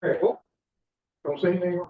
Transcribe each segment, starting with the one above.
Ecco, don't say anything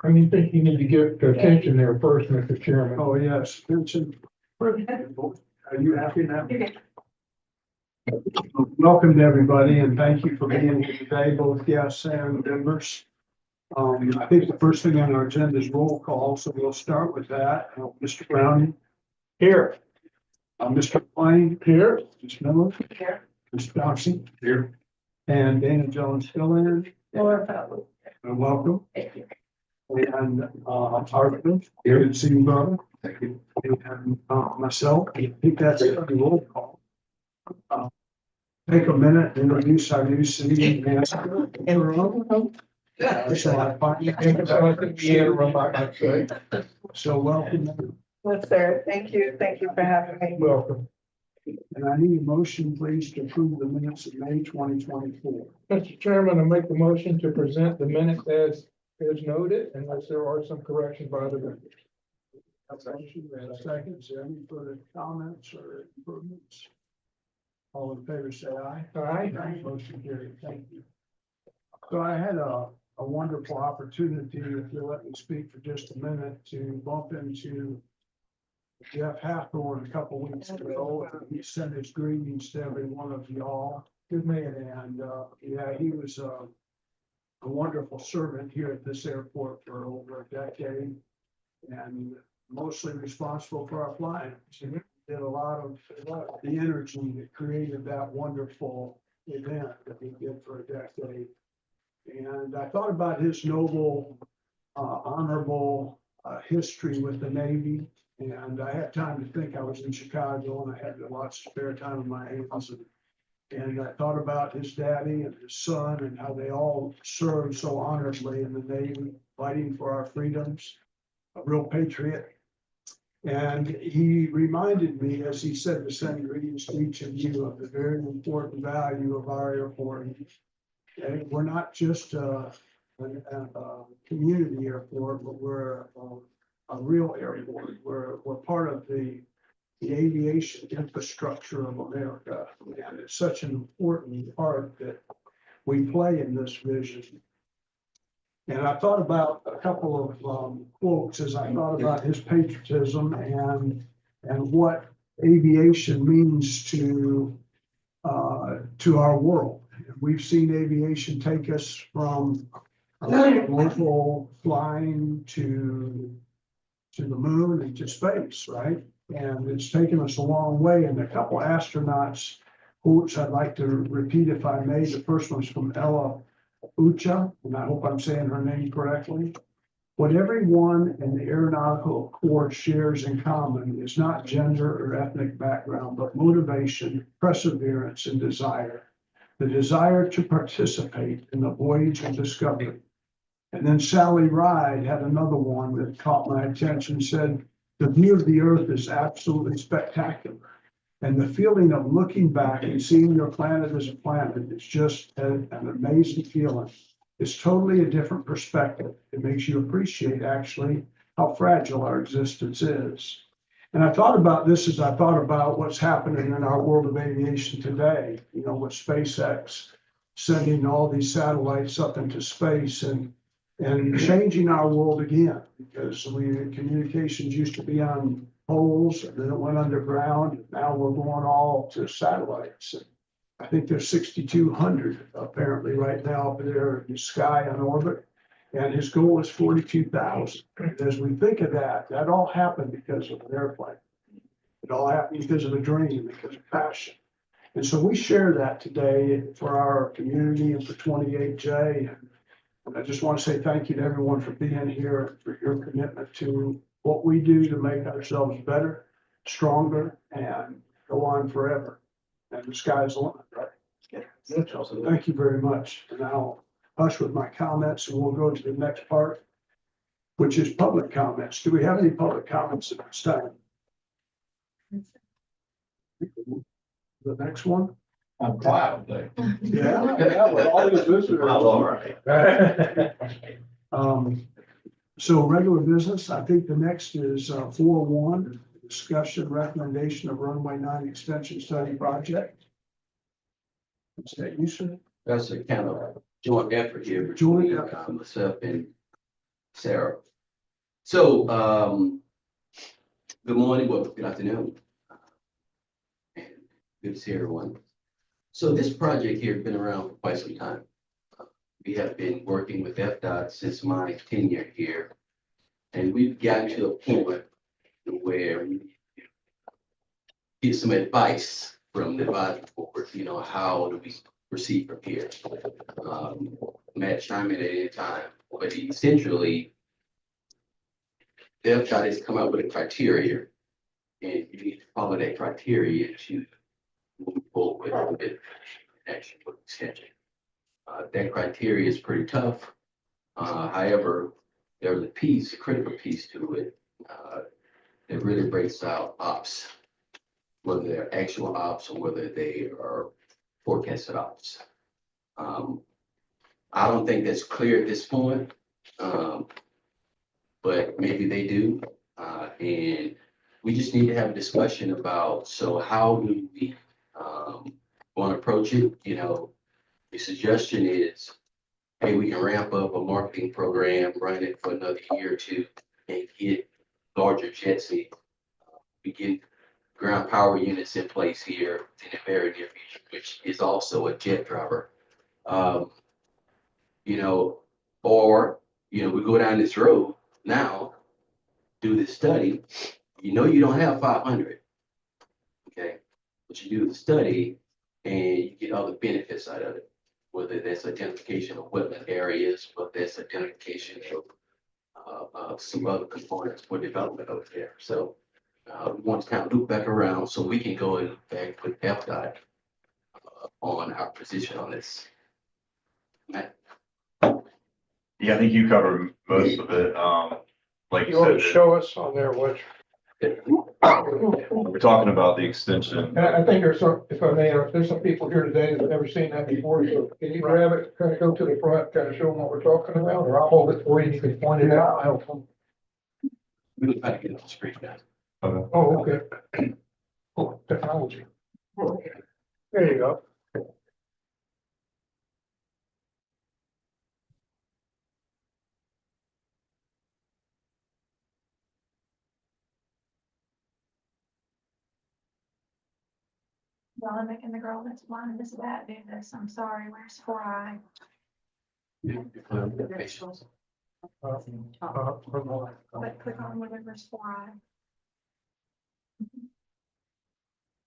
I mean, think you need to get the attention there first, Mr. Chairman. Oh, yes, attention. Are you happy now? Welcome to everybody and thank you for being here today, both guests and members. I think the first thing on our agenda is roll call, so we'll start with that. Mr. Browning, Here. Mr. Plain, Here. Ms. Miller, Here. Mr. Doxey, Here. and Dana Jones still in. Welcome. Thank you. And, Hartman, here to see you, brother. Thank you. And, myself, I think that's it, the roll call. Take a minute to introduce our new city manager. So welcome. Well, sir, thank you. Thank you for having me. Welcome. And I need a motion, please, to approve the minutes of May 2024. Mr. Chairman, I make the motion to present the minutes as noted, unless there are some corrections by the members. Motion, and a second. Is there any further comments or improvements? All in favor, say aye. Aye. Motion carried. Thank you. So I had a wonderful opportunity, if you'll let me speak for just a minute, to bump into Jeff Hathorne a couple weeks ago. He sent his greetings to every one of y'all. Good man. And, yeah, he was a wonderful servant here at this airport for over a decade and mostly responsible for our flying. He did a lot of the energy that created that wonderful event that he did for a decade. And I thought about his noble, honorable history with the Navy. And I had time to think. I was in Chicago and I had lots of spare time in my hands. And I thought about his daddy and his son and how they all served so honorably in the Navy, fighting for our freedoms, a real patriot. And he reminded me, as he said, to send greetings to each of you of the very important value of our airport. And we're not just a community airport, but we're a real airport. We're part of the aviation infrastructure of America. And it's such an important part that we play in this vision. And I thought about a couple of quotes as I thought about his patriotism and what aviation means to our world. We've seen aviation take us from local flying to the moon and to space, right? And it's taken us a long way. And a couple astronauts quotes I'd like to repeat if I may. The first one's from Ella Ucha, and I hope I'm saying her name correctly. What everyone in the aeronautical corps shares in common is not gender or ethnic background, but motivation, perseverance, and desire. The desire to participate in the voyage of discovery. And then Sally Ride had another one that caught my attention, said, the view of the earth is absolutely spectacular. And the feeling of looking back and seeing your planet as a planet is just an amazing feeling. It's totally a different perspective. It makes you appreciate actually how fragile our existence is. And I thought about this as I thought about what's happening in our world of aviation today, you know, with SpaceX sending all these satellites up into space and changing our world again, because communications used to be on poles and then it went underground. And now we're going all to satellites. And I think there's 6,200 apparently right now up there in the sky on orbit. And his goal is 42,000. And as we think of that, that all happened because of an airplane. It all happened because of a dream, because of passion. And so we share that today for our community and for 28J. And I just want to say thank you to everyone for being here, for your commitment to what we do to make ourselves better, stronger, and go on forever. And the sky's the limit, right? Yeah. So thank you very much. And I'll hush with my comments and we'll go to the next part, which is public comments. Do we have any public comments at this time? The next one? I'm proud of that. Yeah, with all these visitors. All right. So regular business, I think the next is 4.1, discussion recommendation of runway 9 extension study project. Is that you, sir? That's a kind of joint effort here Joint between effort. myself and Sarah. So, good morning, well, good afternoon. And good to see everyone. So this project here has been around for quite some time. We have been working with FDOT since my tenure here. And we've gotten to a point where we get some advice from the advisory board, how do we proceed from here? Matt, chime in at any time, but essentially, the FDOT has come up with a criteria, and you need to follow that criteria to move forward with action with extension. That criteria is pretty tough. However, there's a critical piece to it, that really breaks out ops, whether they're actual ops or whether they are forecasted ops. I don't think that's clear at this point, but maybe they do. And we just need to have a discussion about, so how do we want to approach it? The suggestion is, hey, we can ramp up a marketing program, run it for another year or two, and get larger jets in. Begin ground power units in place here in the very near future, which is also a jet driver. Or, we go down this road now, do this study, you don't have 500, okay? But you do the study and you get other benefits out of it, whether that's identification of wetland areas, whether that's identification of some other components for development over there. So we want to kind of loop back around so we can go and back with FDOT on our position on this. Matt? Yeah, I think you covered most of it. Like You you want to said, show us on there what, we're talking about the extension. and I think there's some, if I may, there's some people here today that have never seen that before, so can you grab it, kind of go to the front, kind of show them what we're talking about, or I'll hold it for you, and you can point it out. We can try to get it on the screen, guys. Okay. Oh, okay. Oh, technology. There you go. Well, I'm making the girl that's blind as that do this. I'm sorry. Where's 4I? But click on whatever's 4I.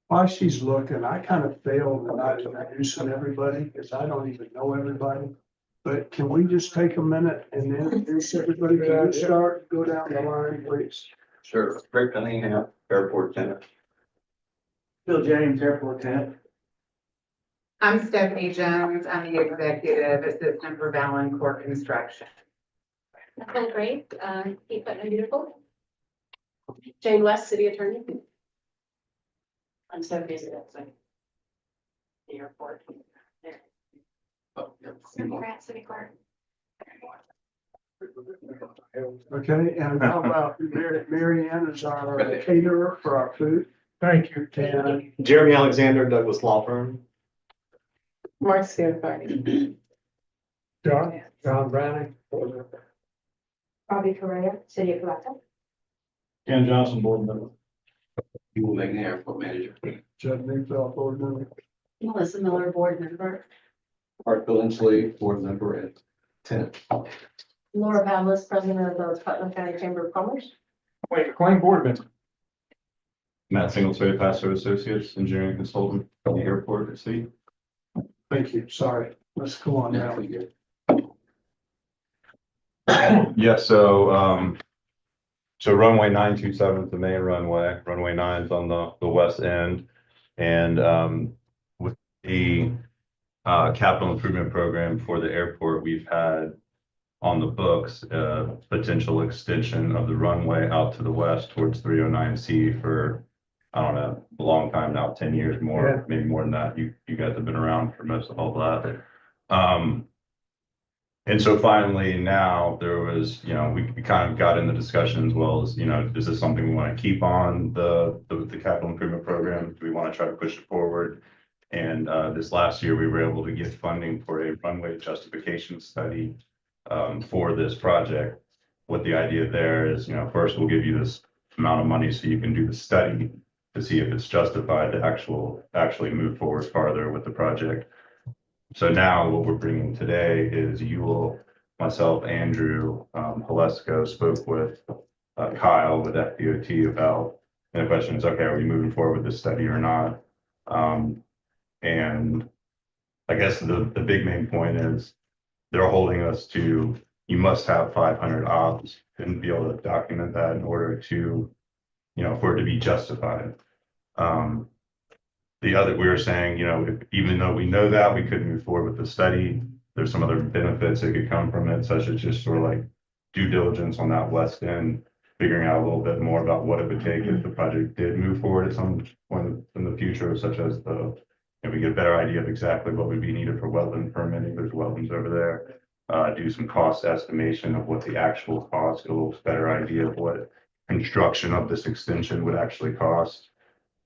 While she's looking, I kind of failed in not introducing everybody, because I don't even know everybody. But can we just take a minute and introduce everybody? Can we start, go down the line, please? Sure. Rick Cunningham, airport tenant. Bill James, airport tenant. I'm Stephanie Jones. I'm the executive assistant for Valencourt Construction. Nicole Gray, Keith Putnam Beautiful. Jane West, City Attorney. I'm so busy, that's like the airport. Oh, yeah. Democrat City Clerk. Okay, and how about Mary Ann is our caterer for our food? Thank you, And Jeremy Alexander, Douglas Law Firm. Marcia Carney. John Browning. Bobby Correa, City of Palatka. Ken Johnson, board member. You will make an airport manager. Judd Newfeld, board member. Melissa Miller, board member. Art Billingsley, board member and tenant. Laura Vallis, president of the Putnam County Chamber of Commerce. Wait, McLean board member. Matt Singletary, Pastor Associates, engineering consultant from the airport at sea. Thank you, sorry. Let's go on Now now. we get. Yeah, so runway 927 is the main runway. Runway 9 is on the west end. And with the capital improvement program for the airport, we've had on the books potential extension of the runway out to the west towards 309C for, I don't know, a long time now, 10 years more, maybe more than that. You guys have been around for most of all that. And so finally now there was, we kind of got in the discussion as well as, is this something we want to keep on the capital improvement program? Do we want to try to push it forward? And this last year we were able to get funding for a runway justification study for this project. what the idea there is, first we'll give you this amount of money so you can do the study to see if it's justified to actually move forward farther with the project. So now what we're bringing today is myself, Andrew, Palatka spoke with Kyle with FDOT about, and the question is, okay, are we moving forward with this study or not? And I guess the big main point is they're holding us to, you must have 500 ops and be able to document that in order to, for it to be justified. We were saying, even though we know that, we couldn't move forward with the study. There's some other benefits that could come from it, such as just sort of like due diligence on that west end, figuring out a little bit more about what it would take if the project did move forward at some point in the future, such as we get a better idea of exactly what would be needed for wetland permitting. There's wetlands over there. Do some cost estimation of what the actual cost, get a little better idea of what construction of this extension would actually cost.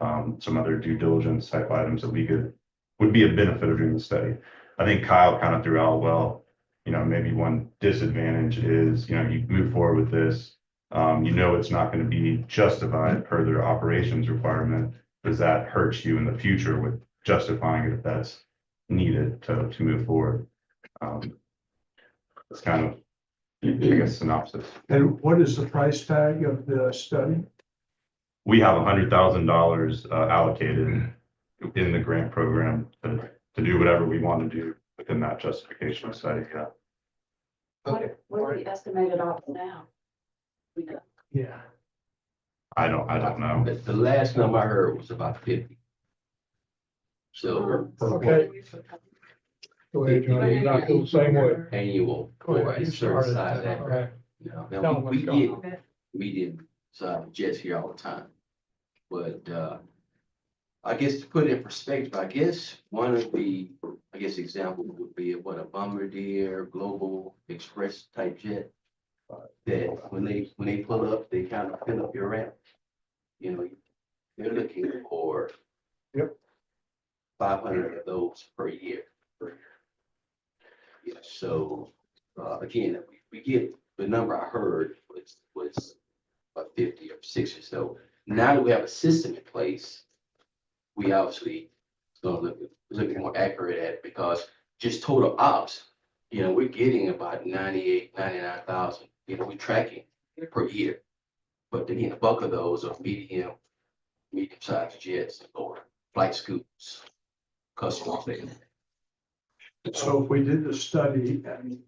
Some other due diligence type items that would be a benefit of doing the study. I think Kyle kind of threw out, well, maybe one disadvantage is, you move forward with this, it's not going to be justified per their operations requirement. Does that hurt you in the future with justifying it if that's needed to move forward? It's kind of, I guess, synopsis. And what is the price tag of the study? We have $100,000 allocated in the grant program to do whatever we want to do within that justification study. Yeah. What are the estimated odds now? Yeah. I don't know. The last number I heard was about 50. So Okay. Go ahead, Johnny, you not feel the same way. annual Go for ahead, a you certain started. size All aircraft. right. Now, Tell them we what's going get on. medium size jets here all the time. But I guess to put it in perspective, I guess one of the, examples would be what a Bombardier Global Express type jet. That when they pull up, they kind of fill up your ramp. They're looking for 500 of those per year. Yeah, so again, we get the number I heard was about 50 or 60 or so. Now that we have a system in place, we obviously going to look more accurate at it, because just total ops, we're getting about 99,000. We're tracking per year. But again, the bulk of those are medium-sized jets or flight scoops, customers. So if we did the study and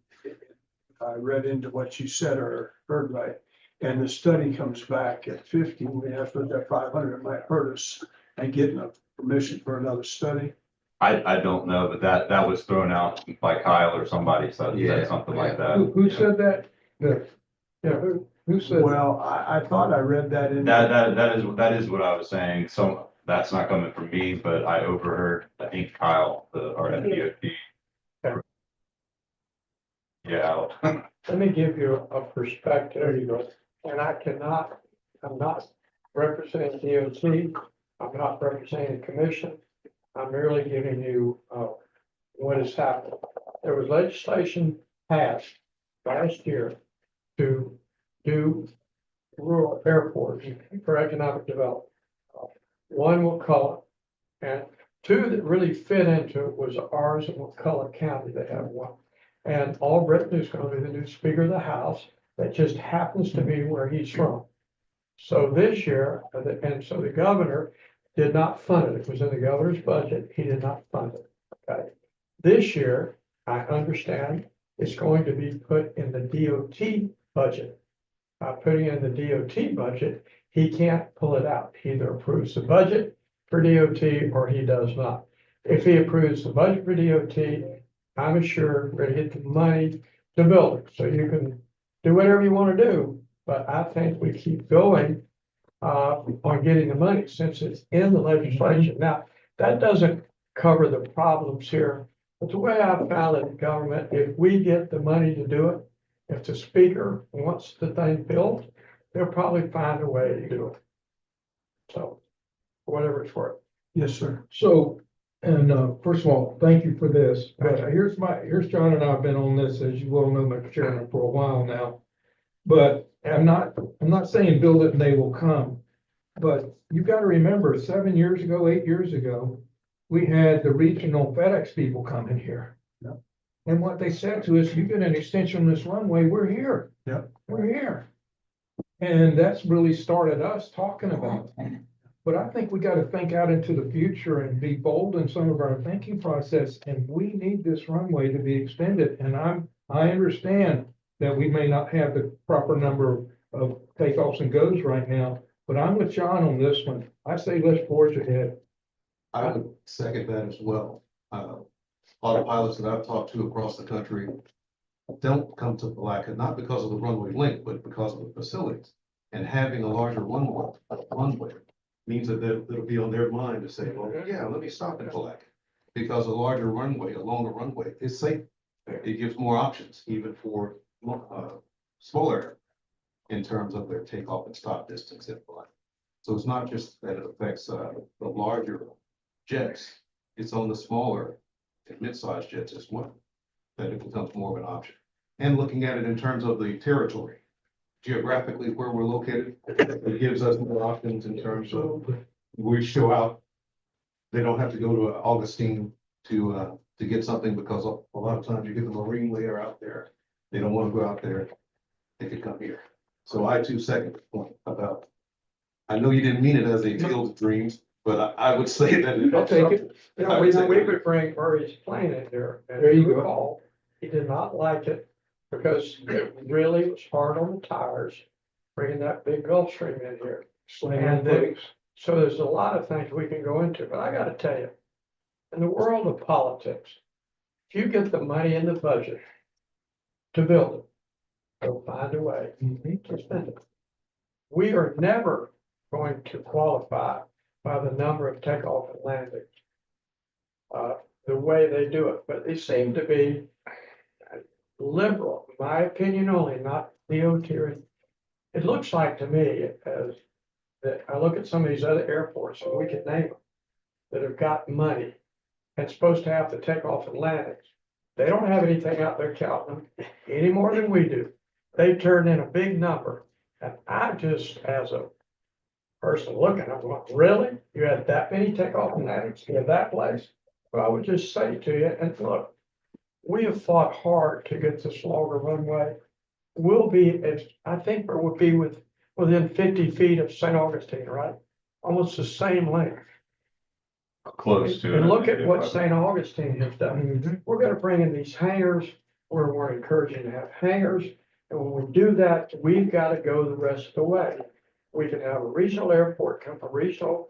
I read into what you said or heard right, and the study comes back at 50, we have to look at 500, it might hurt us and getting a permission for another study. I don't know, but that was thrown out by Kyle or somebody said something like that. Who said that? Yeah, who said? Well, I thought I read that in. That is what I was saying. So that's not coming from me, but I overheard, I think Kyle, our FDOT. Yeah. Let me give you a perspective. There you go. And I'm not representing DOT. I'm not representing the commission. I'm merely giving you, what has happened. There was legislation passed last year to do rural airports for economic development. One McCullough, and two that really fit into it was ours in McCullough County. They have one. And Albritton is going to be the new Speaker of the House. That just happens to be where he's from. So this year, and so the governor did not fund it. It was in the governor's budget. He did not fund it. Okay. This year, I understand it's going to be put in the DOT budget. By putting in the DOT budget, he can't pull it out. He either approves the budget for DOT or he does not. If he approves the budget for DOT, I'm assured we're gonna get the money to build it. So you can do whatever you want to do, but I think we keep going on getting the money since it's in the legislation. Now, that doesn't cover the problems here, but the way I found it in government, if we get the money to do it, if the speaker wants the thing built, they'll probably find a way to do it. So, whatever it's worth. Yes, sir. So, and first of all, thank you for this. But here's John and I have been on this, as you well know, Mr. Chairman, for a while now. But I'm not saying build it and they will come. But you gotta remember, 7 years ago, 8 years ago, we had the regional FedEx people come in here. Yep. And what they said to us, you get an extension on this runway, we're here. Yep. We're here. And that's really started us talking about it. But I think we gotta think out into the future and be bold in some of our thinking process, and we need this runway to be extended, and I understand that we may not have the proper number of takeoffs and goes right now, but I'm with John on this one. I say let's forge ahead. I would second that as well. A lot of pilots that I've talked to across the country don't come to Palatka, not because of the runway length, but because of the facilities. And having a larger runway means that it'll be on their mind to say, well, yeah, let me stop in Palatka. Because a larger runway, a longer runway is safe. It gives more options even for smaller in terms of their takeoff and stop distance in Palatka. So it's not just that it affects the larger jets, it's on the smaller and mid-sized jets as well, that it becomes more of an option. And looking at it in terms of the territory, geographically where we're located, it gives us more options in terms of we show out. They don't have to go to Augustine to get something, because a lot of times you get the Marine layer out there. They don't want to go out there. They could come here. So I too second the point about, I know you didn't mean it as a field of dreams, but I would say that. I'll take it. I We would say that. could bring Murray's plane in there. And There you if go. recall, he did not like it because it really was hard on the tires, bringing that big Gulfstream in here. And then, so there's a lot of things we can go into, but I gotta tell you, in the world of politics, if you get the money in the budget to build it, they'll find a way to spend it. We are never going to qualify by the number of takeoff and landings. The way they do it, but they seem to be liberal, in my opinion only, not DOT. It looks like to me as that I look at some of these other airports, and we can name them, that have got money and supposed to have the takeoff and landings. They don't have anything out there counting them any more than we do. They turned in a big number, and I just, as a person looking, I'm going, really? You had that many takeoff and landings in that place? Well, I would just say to you, and look, we have fought hard to get this longer runway. We'll be, I think we'll be within 50 feet of St. Augustine, right? Almost the same length. Close to it. And look at what St. Augustine has done. We're gonna bring in these hangars, where we're encouraging to have hangars. And when we do that, we've got to go the rest of the way. We can have a regional airport, come from regional,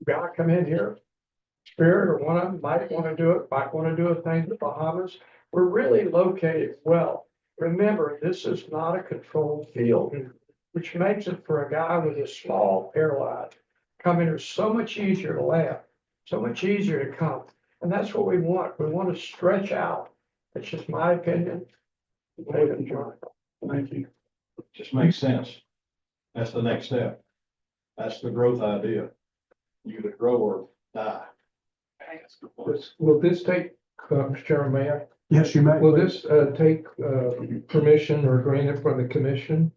guy come in here. Spirit or one of them might want to do it, might want to do a thing in the Bahamas. We're really located well. Remember, this is not a controlled field, which makes it for a guy with a small airline coming here so much easier to land, so much easier to come. And that's what we want. We want to stretch out. It's just my opinion. David, John. Thank you. Just makes sense. That's the next step. That's the growth idea. You either grow or die. Will this take, Mr. Chairman, Mayor, Yes, you may. will this take permission or granted from the commission?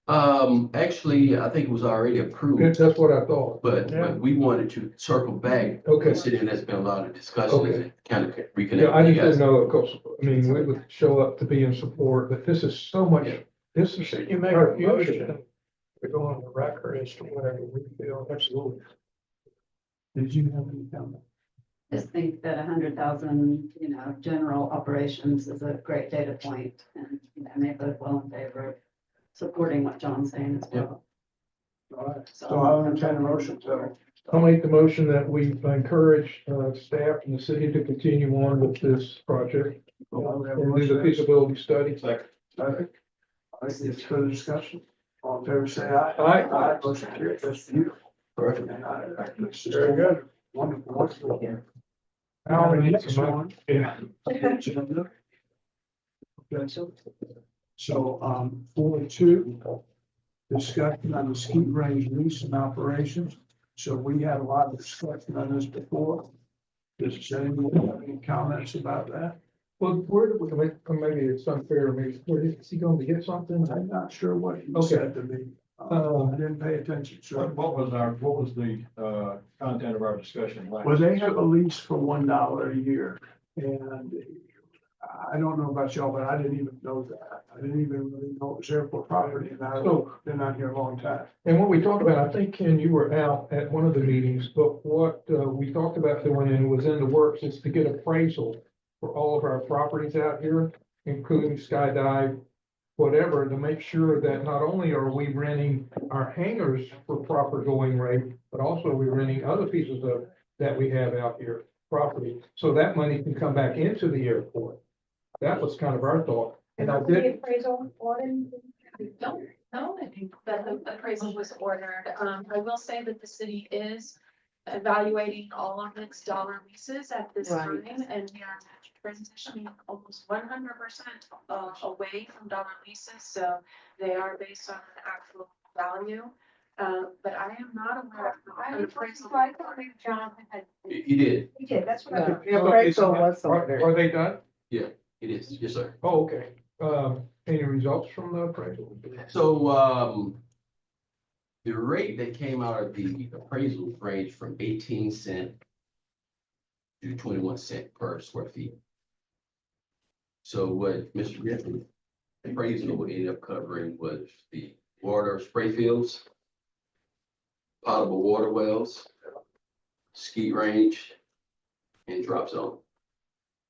Actually, I think it was already approved, That's what I thought. but we wanted to circle back, Okay. considering there's been a lot of discussions Okay. and kind of Yeah, reconnect. I with you just guys. didn't know, of course, I mean, we would show up to be in support, but this is so much, Yeah. this is. You make a motion, we go on the record as to whatever we feel, absolutely. Did you have any comment? Just think that 100,000, general operations is a great data point, and, may vote well in favor of supporting what John's saying as well. All right, so I'll entertain a motion, so. I'll make the motion that we encourage staff in the city to continue on with this project. And do the feasibility study. All right, any further discussion? All in favor, say aye. Aye. Motion carries. That's beautiful. Perfect. Very good. Wonderful, wonderful. Now, the next one. Yeah. Okay, so, 42, discussion on the ski range lease and operations. So we had a lot of discussion on this before. Does anyone have any comments about that? Well, where do we, maybe it's unfair, maybe, where is he going to get something? I'm not sure what he Okay. said to me. I didn't pay attention, so. What was the, content of our discussion last? Well, they have a lease for $1 a year, and I don't know about y'all, but I didn't even know that. I didn't even really know it was airport property, and I've been out here a long time. And what we talked about, I think, Ken, you were out at one of the meetings, but what, we talked about doing and was in the works is to get appraisal for all of our properties out here, including skydive, whatever, to make sure that not only are we renting our hangars for proper going rate, but also we're renting other pieces of, that we have out here, property, so that money can come back into the airport. That was kind of our thought, and I The did, appraisal ordered? No, I think that the appraisal was ordered. I will say that the city is evaluating all of its dollar leases at this Right. time, and we are transitioning almost 100% away from dollar leases, so they are based on an actual value. But I am not aware of an appraisal. John had. He did, He did, that's what I. The appraisal was ordered. are they done? it is, yes, sir. Oh, okay, any results from the appraisal? So, the rate that came out of the appraisal ranged from 18 cents to 21 cents per square feet. So what Mr. Griffin appraisal ended up covering was the water spray fields, potable water wells, ski range, and drop zone.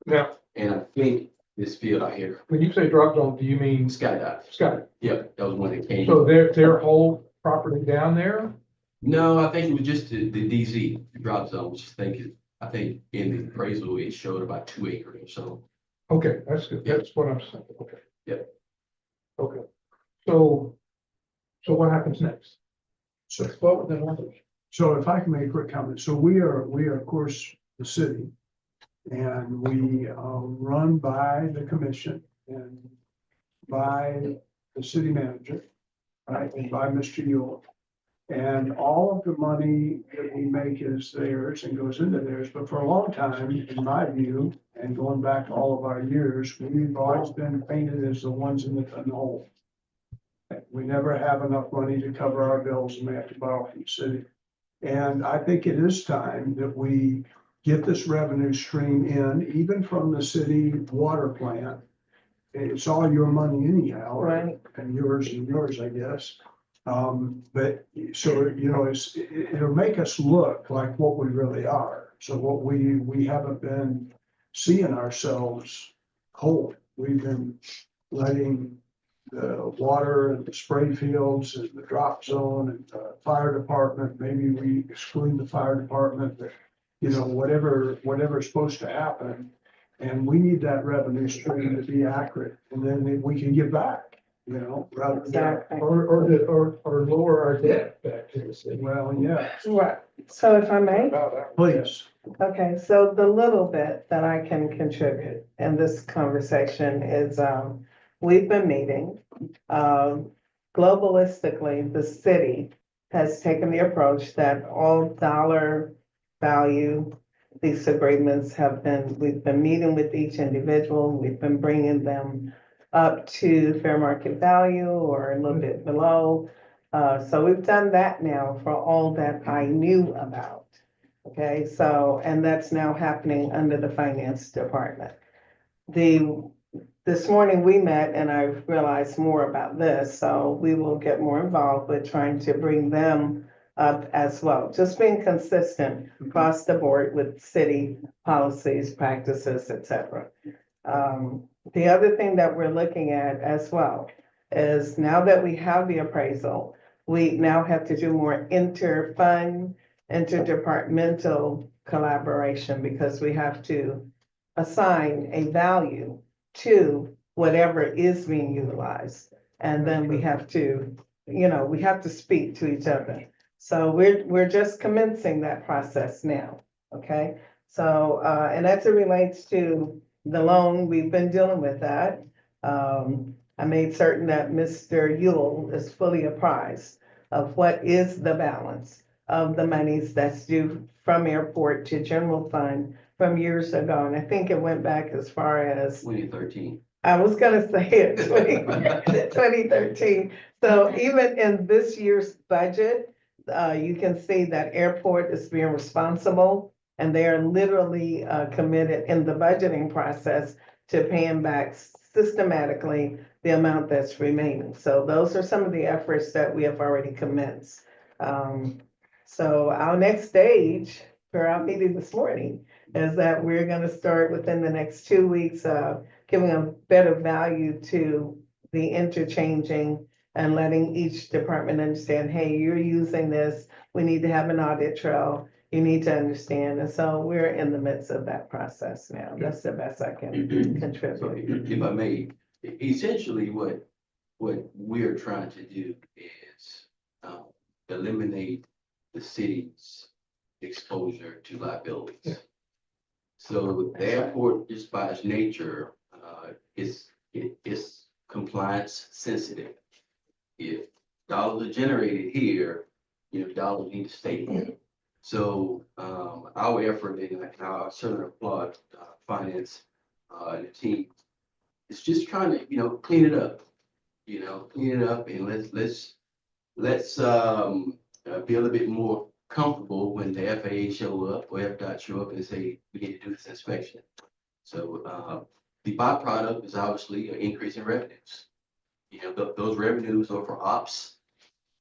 Now, And I think this field out here, when you say drop zone, do you mean skydive, Scott? yeah, that was one that came. So their whole property down there? No, I think it was just the DZ, the drop zones. I think in the appraisal, it showed about 2 acres or so. Okay, that's good, Yeah. that's what I'm saying, okay. Yep. Okay, so what happens next? So, What were the numbers? so if I can make a quick comment, so we are, of course, the city. And we, run by the commission and by the city manager, right, and by Mr. Yule. And all of the money that we make is theirs and goes into theirs, but for a long time, in my view, and going back all of our years, we've always been painted as the ones in the hole. We never have enough money to cover our bills and we have to borrow from the city. And I think it is time that we get this revenue stream in, even from the city water plant. It's all your money anyhow. Right. And yours, I guess. But so, it'll make us look like what we really are. So what we haven't been seeing ourselves whole. We've been letting the water and the spray fields and the drop zone and the fire department, maybe we exclude the fire department, but whatever's supposed to happen. And we need that revenue stream to be accurate, and then we can give back, rather than. Exactly. Or lower our debt back to the city. Well, yeah, Right, so if I may, please. okay, so the little bit that I can contribute in this conversation is, we've been meeting. Globalistically, the city has taken the approach that all dollar value lease agreements we've been meeting with each individual, we've been bringing them up to fair market value or a little bit below. So we've done that now for all that I knew about. Okay, so, and that's now happening under the finance department. This morning we met and I realized more about this, so we will get more involved with trying to bring them up as well. Just being consistent across the board with city policies, practices, etc. The other thing that we're looking at as well is now that we have the appraisal, we now have to do more interdepartmental collaboration because we have to assign a value to whatever is being utilized. And then we have to, we have to speak to each other. So we're just commencing that process now, okay? So, and as it relates to the loan, we've been dealing with that. I made certain that Mr. Yule is fully apprised of what is the balance of the monies that's due from airport to general fund from years ago, and I think it went back as far as, 2013. I was gonna say it, 2013. So even in this year's budget, you can see that airport is being responsible, and they are literally committed in the budgeting process to paying back systematically the amount that's remaining. So those are some of the efforts that we have already commenced. So our next stage for our meeting this morning is that we're gonna start within the next 2 weeks, giving a better value to the interchanging and letting each department understand, hey, you're using this, we need to have an audit trail, you need to understand. And so we're in the midst of that process now. That's the best I can So contribute. if I may, essentially what we're trying to do is eliminate the city's exposure to liabilities. So the airport, just by its nature, is compliance sensitive. If dollars are generated here, dollars need to stay here. So our effort, and I certainly applaud finance and the team, is just trying to clean it up. Clean it up, and let's be a little bit more comfortable when the FAA show up or FDOT show up and say we need to do this inspection. So the byproduct is obviously an increase in revenues. Those revenues are for ops,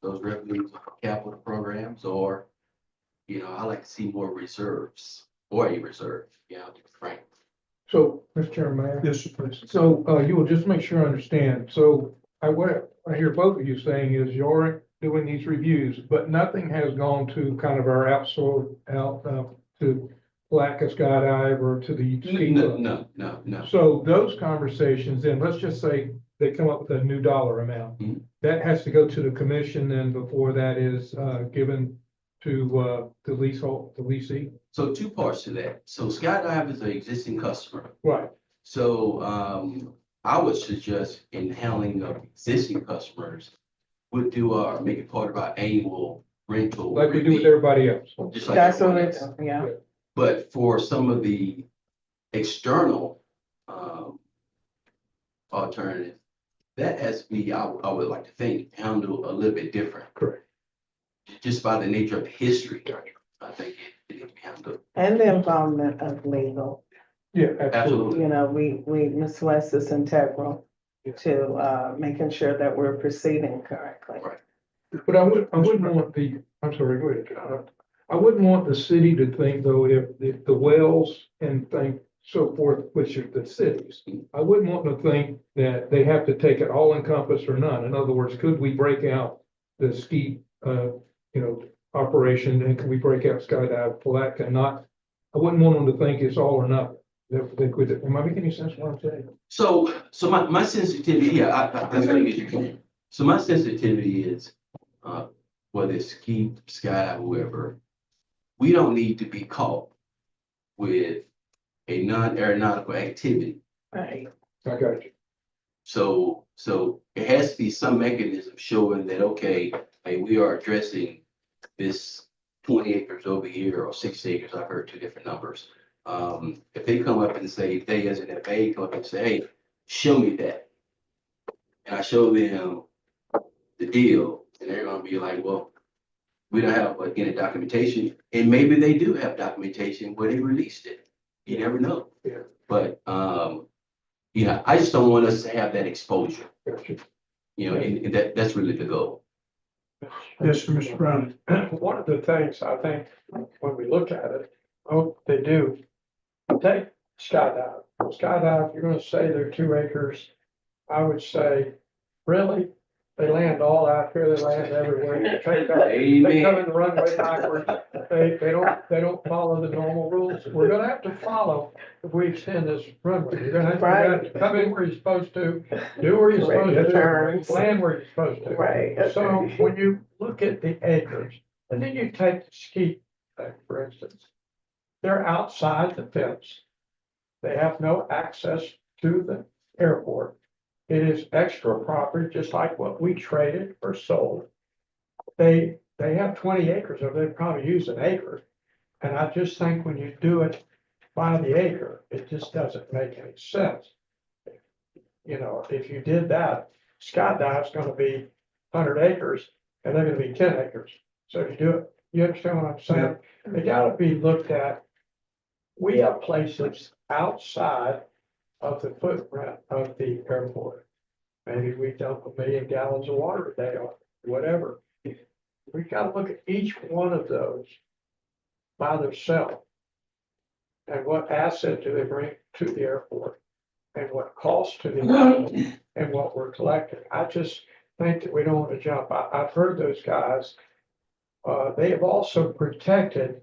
those revenues are for capital programs, or I like to see more reserves or a reserve, to be frank. So, Mr. Chairman, Yes, please. so, you will just make sure I understand. So what I hear both of you saying is you're doing these reviews, but nothing has gone to kind of our to Palatka Skydive or to the ski club. No. So those conversations, then let's just say they come up with a new dollar amount. Mhm. That has to go to the commission then before that is given to the leasehold, the leasing. So two parts to that. So Skydive is an existing customer. Right. So I would suggest in handling of existing customers, would make it part of our annual rental. Like we do with review, everybody else. Just like That's what everyone it, else. yeah. But for some of the external alternatives, that has to be, I would like to think, handled a little bit different. Correct. Just by the nature of history, I think it needs to be handled. And the involvement of legal. Yeah, absolutely. Absolutely. We, Ms. West is integral to making sure that we're proceeding correctly. Right. But I wouldn't want I'm sorry, go ahead. I wouldn't want the city to think though, if the wells and think so forth, which are the cities, I wouldn't want to think that they have to take it all encompass or none. In other words, could we break out the ski, operation, and can we break out Skydive, Palatka, and not, I wouldn't want them to think it's all or nothing. They could, am I making any sense what I'm saying? So my sensitivity, that's gonna get you clear. So my sensitivity is, whether it's ski, skydive, whoever, we don't need to be caught with a non-aeronautical activity. Right. I got you. So it has to be some mechanism showing that, okay, hey, we are addressing this 20 acres over here or 60 acres. I've heard two different numbers. If they come up and say, they as an FAA come up and say, hey, show me that. And I show them the deal, and they're gonna be like, well, we don't have any documentation. And maybe they do have documentation where they released it. You never know. Yeah. But I just don't want us to have that exposure. Got you. And that's really the goal. Yes, Mr. Brown. One of the things I think when we look at it, they do take skydive. Skydive, you're gonna say they're 2 acres. I would say, really? They land all out here, they land everywhere. They come in the runway backwards. They don't follow the normal rules. We're gonna have to follow if we extend this runway. You're gonna have to come in where you're supposed to, do where you're supposed to do, land where you're supposed to. Right. So when you look at the acres, and then you take the ski, for instance, they're outside the fence. They have no access to the airport. It is extra property, just like what we traded or sold. They have 20 acres, or they probably use an acre. And I just think when you do it by the acre. It just doesn't make any sense. You know, if you did that, Skydive's gonna be 100 acres and they're gonna be 10 acres. So if you do it, you understand what I'm saying? They gotta be looked at. We have places outside of the footprint of the airport. Maybe we dump 1 million gallons of water a day or whatever. We gotta look at each one of those by themselves. And what asset do they bring to the airport? And what cost to the airport and what we're collecting. I just think that we don't want to jump. I've heard those guys. They have also protected,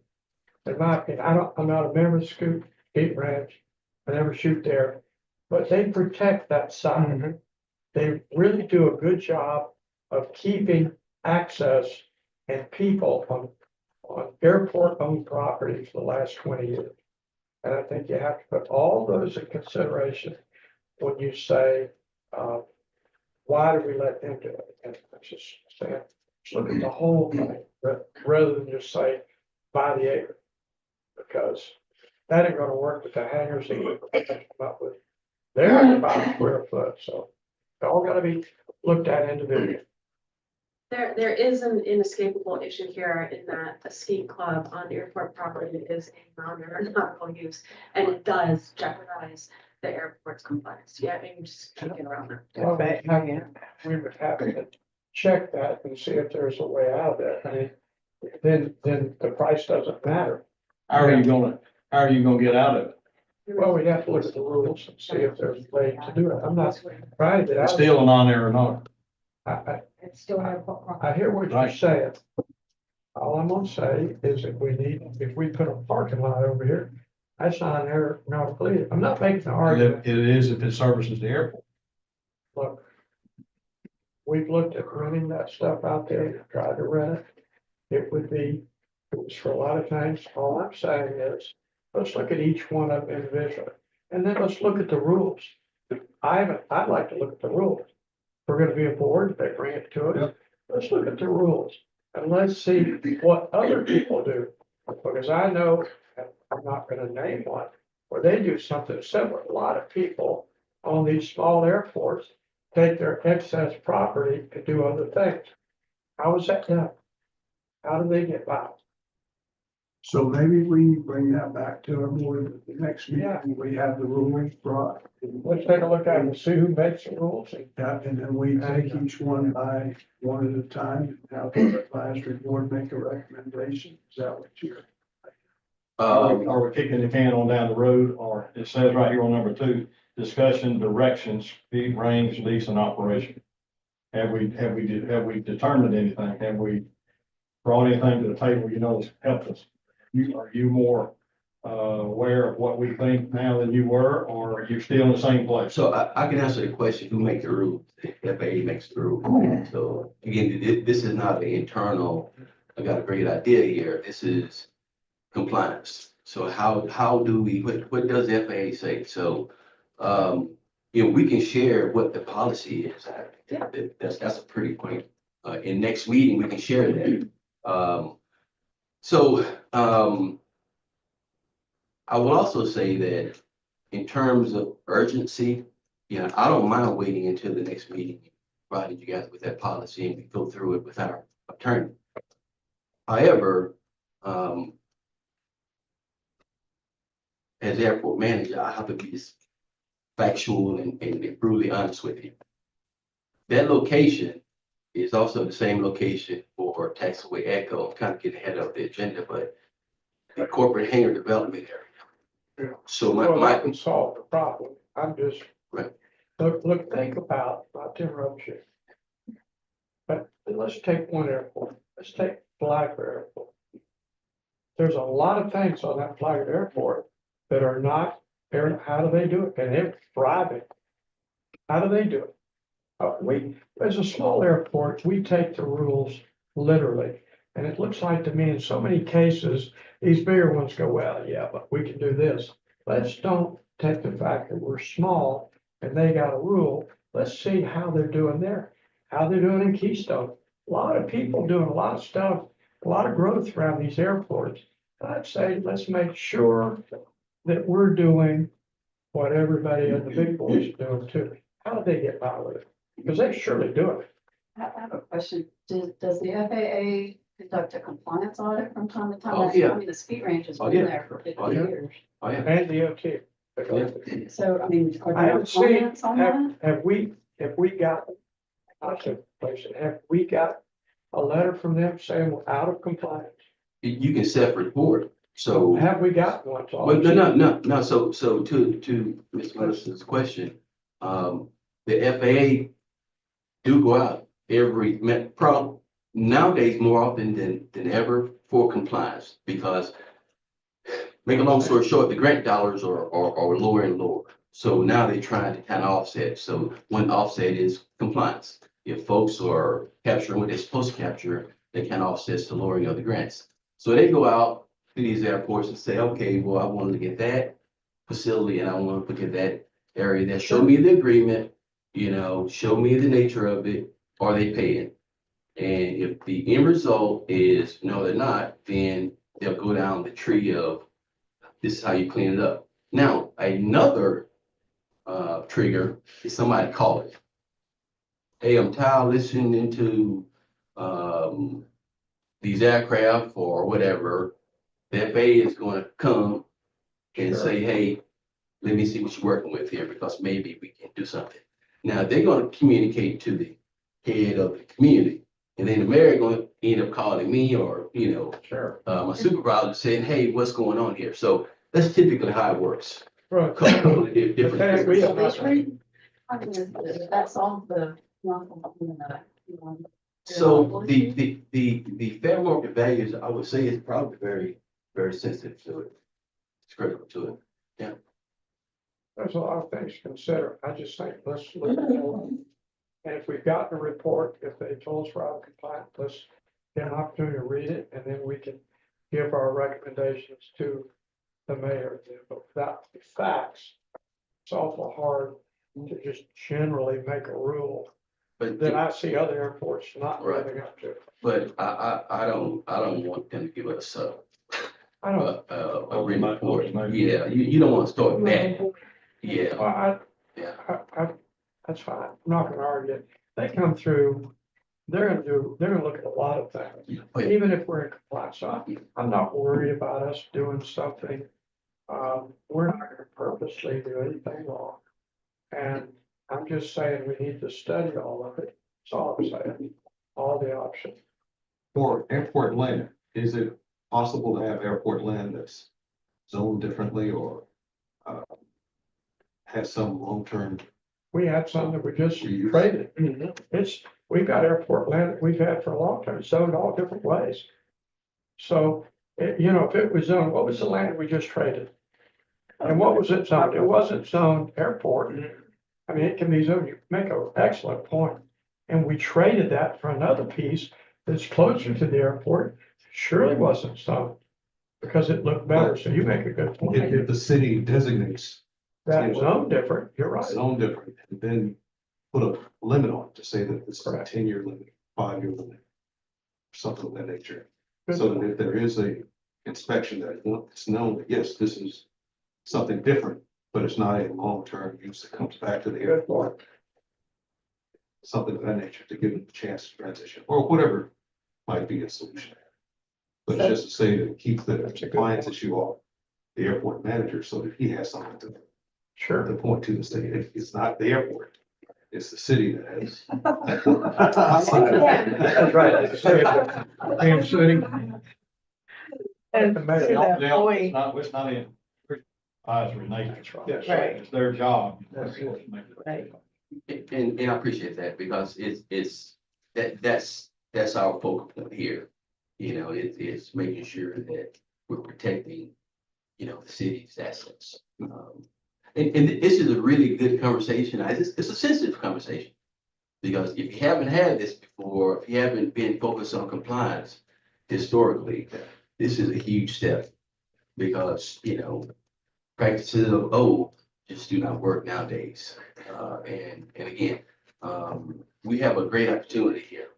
in my opinion, I'm not a member of Scoop Deep Ranch. I never shoot there, but they protect that side. They really do a good job of keeping access and people on airport-owned property for the last 20 years. And I think you have to put all those in consideration when you say, why do we let them do it? And I just saying, look at the whole thing, rather than just say, buy the acre. Because that ain't gonna work with the hangers that we're gonna come up with. They're about a square foot, so it's all gotta be looked at individually. There is an inescapable issue here in that a ski club on airport property is a non-aeronautical use, and it does jeopardize the airport's compliance. Yeah, and you just can't get around that. Well, we would have to check that and see if there's a way out of it. I mean, then the price doesn't matter. How are you gonna get out of it? Well, we'd have to look at the rules and see if there's a way to do it. I'm not trying to get out It's of it. still a non-aeronautical. It's still airport property. I hear what you're Right. saying. All I'm gonna say is if we put a parking lot over here, that's not an aeronautical either. I'm not making an argument. It is if it services the airport. Look, we've looked at renting that stuff out there, tried to rent it. It was for a lot of things. All I'm saying is, let's look at each one of them individually. And then let's look at the rules. I'd like to look at the rules. We're gonna be a board, they bring it to us. Yep. Let's look at the rules and let's see what other people do. Because I know, and I'm not gonna name one, where they do something similar. A lot of people on these small airports take their excess property and do other things. How is that done? How do they get by? So maybe we bring that back to our board at the next Yeah. meeting. We have the rules brought. Let's take a look at it and see who makes the rules. Yeah, and then we take each one by one at a time, and have the advisory board make a recommendation. Is that what you're? Are we kicking the can on down the road, or it says right here on number 2, discussion, directions, speed, range, lease and operation? Have we determined anything? Have we brought anything to the table, that's helped us? Are you more, aware of what we think now than you were, or are you still in the same place? So I can answer the question, who make the rules? The FAA makes the rules. So again, this is not an internal, I got a great idea here. This is compliance. So how do we, what does the FAA say? So, we can share what the policy is. That's a pretty point. In next meeting, we can share that. I will also say that in terms of urgency, I don't mind waiting until the next meeting, provided you guys with that policy and we go through it with our attorney. However, as airport manager, I have to be factual and brutally honest with you. That location is also the same location for Taxiway Echo. I'm kind of getting ahead of the agenda, but the corporate hangar development area. So Well, that would solve the problem. I'm just. Right. Look, think about, not to interrupt you. But let's take one airport. Let's take Palatka Airport. There's a lot of things on that Palatka Airport that are not, how do they do it? And they're thriving. How do they do it? As a small airport, we take the rules literally. And it looks like to me in so many cases, these bigger ones go, well, yeah, but we can do this. Let's don't take the fact that we're small and they got a rule. Let's see how they're doing there, how they're doing in Keystone. A lot of people doing a lot of stuff, a lot of growth around these airports. I'd say, let's make sure that we're doing what everybody in the big boys are doing too. How do they get by with it? Because they surely do it. I have a question. Does the FAA conduct a compliance audit from time to time? Oh, yeah. I mean, the speed range has Oh, been yeah. there for 50 Oh, yeah. years. Oh, yeah. And DOT. They go through. So, I mean, are I there haven't seen, comments on that? have we got, I should place it, have we got a letter from them saying we're out of compliance? You can self-report, so. Have we got one? Well, no, so to Ms. Melissa's question, the FAA do go out nowadays more often than ever for compliance, because make a long story short, the grant dollars are lower and lower. So now they're trying to kind of offset. So one offset is compliance. If folks are capturing what they're supposed to capture, they can offset the lowering of the grants. So they go out to these airports and say, okay, well, I want to get that facility and I want to look at that area that show me the agreement, show me the nature of it, are they paying? And if the end result is no, they're not, then they'll go down the tree of this is how you clean it up. Now, another trigger is somebody calling. Hey, I'm tired of listening to these aircraft or whatever. The FAA is going to come and say, hey, let me see what you're working with here, because maybe we can do something. Now, they're going to communicate to the head of the community. And then the mayor going to end up calling me or, Sure. my supervisor saying, hey, what's going on here? So that's typically how it works. Right. Couple of different Okay, we triggers. have That's all the. So the fair market values, I would say, is probably very, very sensitive to it. It's critical to it. There's a lot of things to consider. I just think let's look at it. And if we've gotten a report, if they told us we're out of compliance, let's get an opportunity to read it, and then we can give our recommendations to the mayor. But without the facts, it's awful hard to just generally make a rule But that I see other airports not Right. living up to. But I don't want them to give us I don't, a written report. Yeah, you don't want to start bad. Yeah, well, yeah. that's fine. I'm not gonna argue. They come through, they're gonna look at a lot of things. Yeah. Even if we're in compliance, so I'm not worried about us doing something. We're not gonna purposely do anything wrong. And I'm just saying we need to study all of it. That's all I'm saying, all the options. For airport land, is it possible to have airport land that's zoned differently or has some long-term? We had some that we just Reuse. traded. We've got airport land that we've had for a long time, zoned all different ways. So, if it was zoned, what was the land we just traded? And what was it zoned? It wasn't zoned airport. I mean, it can be zoned, you make an excellent point. And we traded that for another piece that's closer to the airport, surely wasn't zoned. Because it looked better, so you make a good point. If the city designates That zone different, you're right. zone different, and then put a limit on it to say that it's a Correct. 10-year limit, 5-year limit, something of that nature. Good So that if there is a inspection that it's known that, yes, this is something different, but it's not a long-term use that comes back to the Good airport. Something of that nature to give them a chance to transition, or whatever might be a solution. But it's just to say to keep the That's a good compliance point. issue off the airport manager, so that he has something to Sure. point to the state. It's not the airport, it's the city that has. That's right. Kansas City. And The to mayor. that Now, point, it's not in advisory nature. Yes. Right. It's their job. Right. And I appreciate that, because that's our focal point here. It's making sure that we're protecting, the city's assets. And this is a really good conversation. It's a sensitive conversation. Because if you haven't had this before, if you haven't been focused on compliance historically, this is a huge step. Because, practices of old just do not work nowadays. And again, we have a great opportunity here.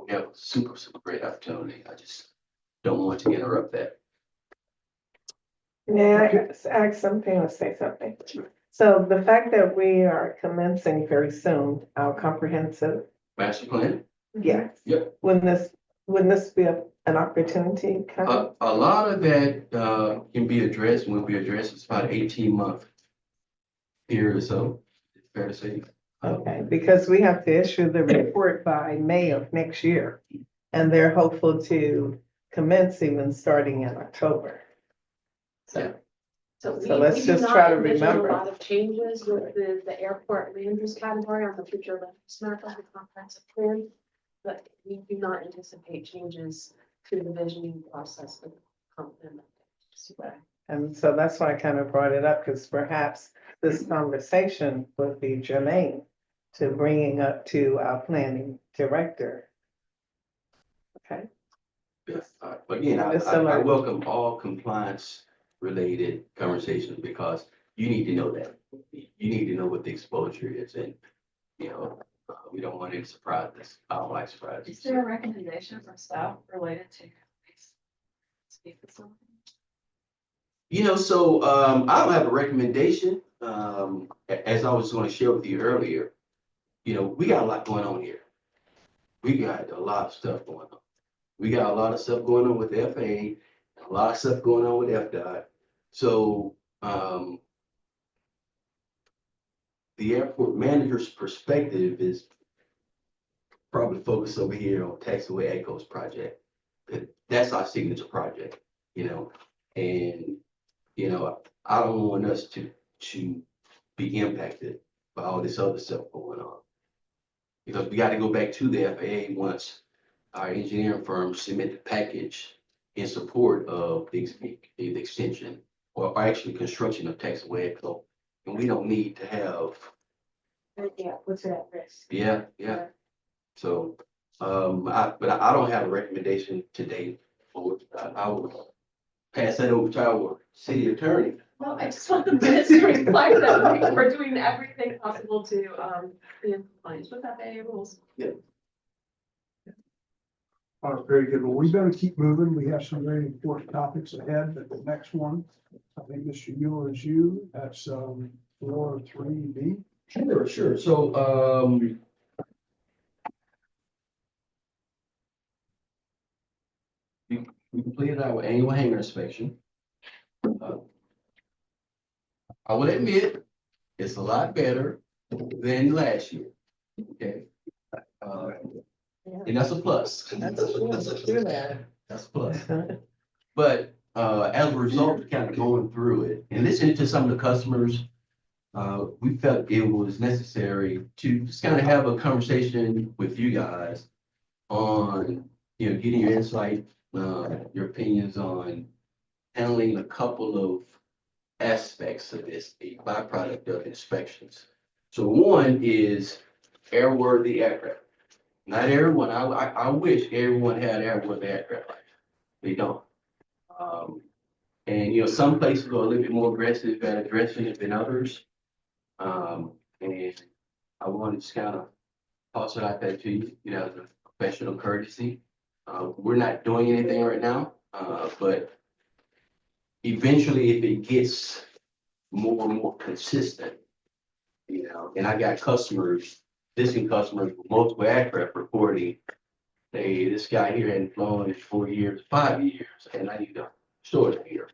We have a super, super great opportunity. I just don't want to interrupt that. May I ask something or say something? So the fact that we are commencing very soon, our comprehensive, Master plan? yes. Yep. Wouldn't this be an opportunity? kind of? A lot of that, can be addressed, will be addressed, it's about 18-month period or so, it's fair to say. Okay, because we have to issue the report by May of next year. And they're hopeful to commence even starting in October. Yeah. So So let's we do just not try to envision remember. A lot of changes with the airport land use category on the future land use map of the comprehensive plan. But we do not anticipate changes to the visioning process of the comp plan. And so that's why I kind of brought it up, because perhaps this conversation would be germane to bringing up to our planning director. Okay, Yes, but again, I welcome all compliance related conversations because you need to know that. You need to know what the exposure is and, we don't want any surprises. I don't like surprises. Is there a recommendation from staff related to these speed facilities? I don't have a recommendation. As I was going to share with you earlier, we got a lot going on here. We got a lot of stuff going on. We got a lot of stuff going on with the FAA, a lot of stuff going on with FDOT. So, the airport manager's perspective is probably focused over here on Taxiway Echoes project. That's our signature project, and, I don't want us to be impacted by all this other stuff going on. Because we got to go back to the FAA once our engineering firm submit the package in support of the extension or actually construction of Taxiway Echo. And we don't need to have. Yeah, what's at risk? Yeah. So, but I don't have a recommendation today. I will pass that over to our city attorney. Well, I just want the minutes to reflect that we're doing everything possible to be in compliance with FAA rules. All right, very good. Well, we better keep moving. We have some very important topics ahead, but the next one, I think, Mr. Mueller, is you. That's, 4.3B. Sure. So, we completed our annual hangar inspection. I will admit, it's a lot better than last year. Okay. And that's a plus. That's a plus. But, as a result of kind of going through it and listening to some of the customers, we felt it was necessary to just kind of have a conversation with you guys on, getting your insight, your opinions on handling a couple of aspects of this, a byproduct of inspections. So one is airworthy aircraft. Not everyone, I wish everyone had airworthy aircraft. They don't. And some places are a little bit more aggressive at addressing it than others. And I want to just kind of toss it out there to you, as a professional courtesy. We're not doing anything right now, but eventually if it gets more and more consistent, and I got existing customers with multiple aircraft reporting, hey, this guy here hadn't flown in 4 years, 5 years, and I need to store it here.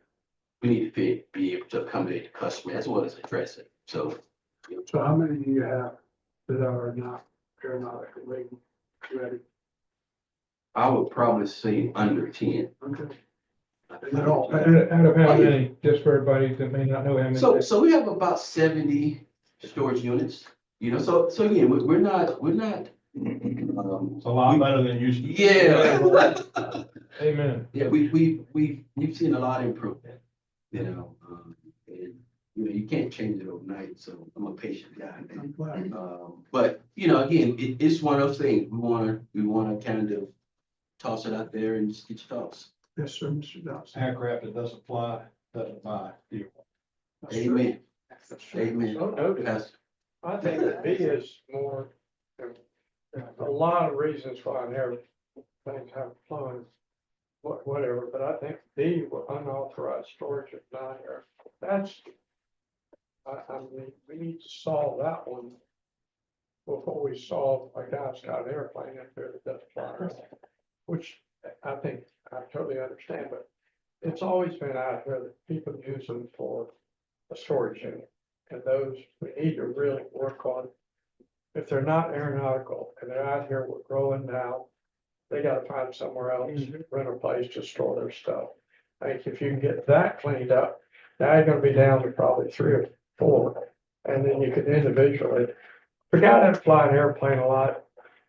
We need to be able to accommodate the customer as well as address it. So. So how many do you have that are not aeronautically ready? I would probably say under 10. Okay. Out of how many, just for everybody that may not know how many. So we have about 70 storage units, so again, we're not. It's a lot better than used to. Yeah. Amen. Yeah, we've seen a lot of improvement, and you can't change it overnight, so I'm a patient guy. I'm glad. But, again, it's one of those things, we wanna kind of toss it out there and just get your thoughts. Yes, sir, Mr. Dawson. Aircraft that doesn't fly, doesn't buy. Amen. Amen. So noted. Pastor. I think that B is more, a lot of reasons why I never things haven't flown. whatever, but I think the unauthorized storage of non-air, that's, I mean, we need to solve that one before we solve a guy's got an airplane up there that doesn't fly around, which I think I totally understand, but it's always been out there that people use them for a storage unit. And those, we need to really work on, if they're not aeronautical and they're out here, we're growing now, they gotta find somewhere else, rent a place to store their stuff. I think if you can get that cleaned up, now you're gonna be down to probably 3 or 4. And then you can individually, the guy that fly an airplane a lot,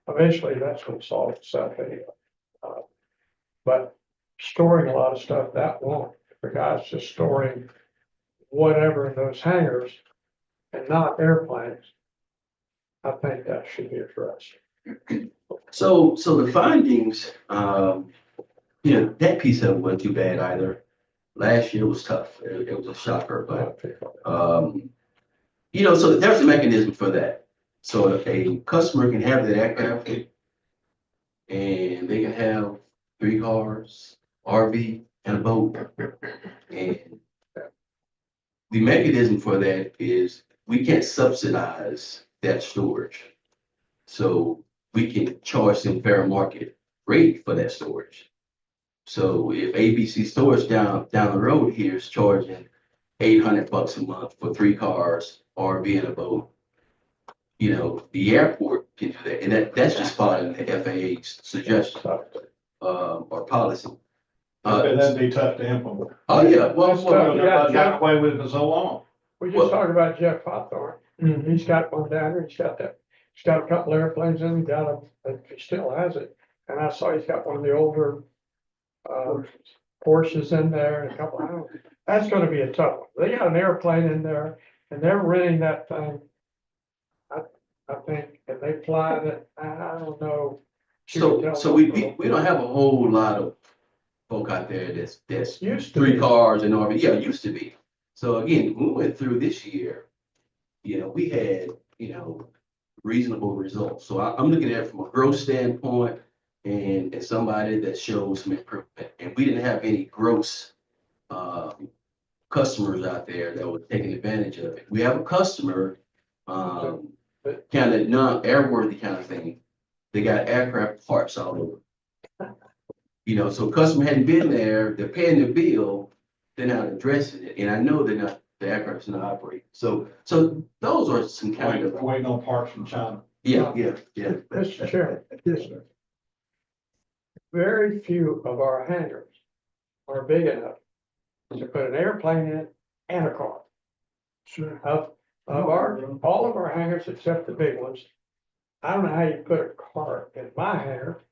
eventually that's gonna solve itself anyway. But storing a lot of stuff, that won't. If the guy's just storing whatever in those hangars and not airplanes, I think that should be addressed. So the findings, that piece of it wasn't too bad either. Last year was tough. It was a shocker, but, so there's a mechanism for that. So if a customer can have that aircraft and they can have 3 cars, RV and a boat. And the mechanism for that is we can't subsidize that storage. So we can charge them fair market rate for that storage. So if ABC Storage down the road here is charging $800 a month for 3 cars, RV and a boat, the airport can do that. And that's just following the FAA's suggestion, or policy. That'd be tough to implement. Oh, yeah, well, That's tough. Everybody got away with it for so long. We just talked about Jeff Hawthorne. He's got one down there. He's got a couple airplanes in, he still has it. And I saw he's got one of the older, Porsches in there and a couple of, that's gonna be a tough one. They got an airplane in there and they're renting that thing. I think, and they fly it, I don't know. So we don't have a whole lot of folk out there that's Used to 3 be. cars and RV. Yeah, it used to be. So again, when we went through this year, we had, reasonable results. So I'm looking at it from a growth standpoint and somebody that shows some improvement. And we didn't have any gross customers out there that were taking advantage of it. We have a customer, kind of non-airworthy kind of thing. They got aircraft parts all over. So customer hadn't been there, they're paying their bill, they're not addressing it. And I know the aircraft's not operating. So those are some kind of. Waiting on parts from China. Yeah. Mr. Chairman, yes, sir. Very few of our hangars are big enough to put an airplane in and a car. Sure. All of our hangars except the big ones, I don't know how you put a car in my hangar.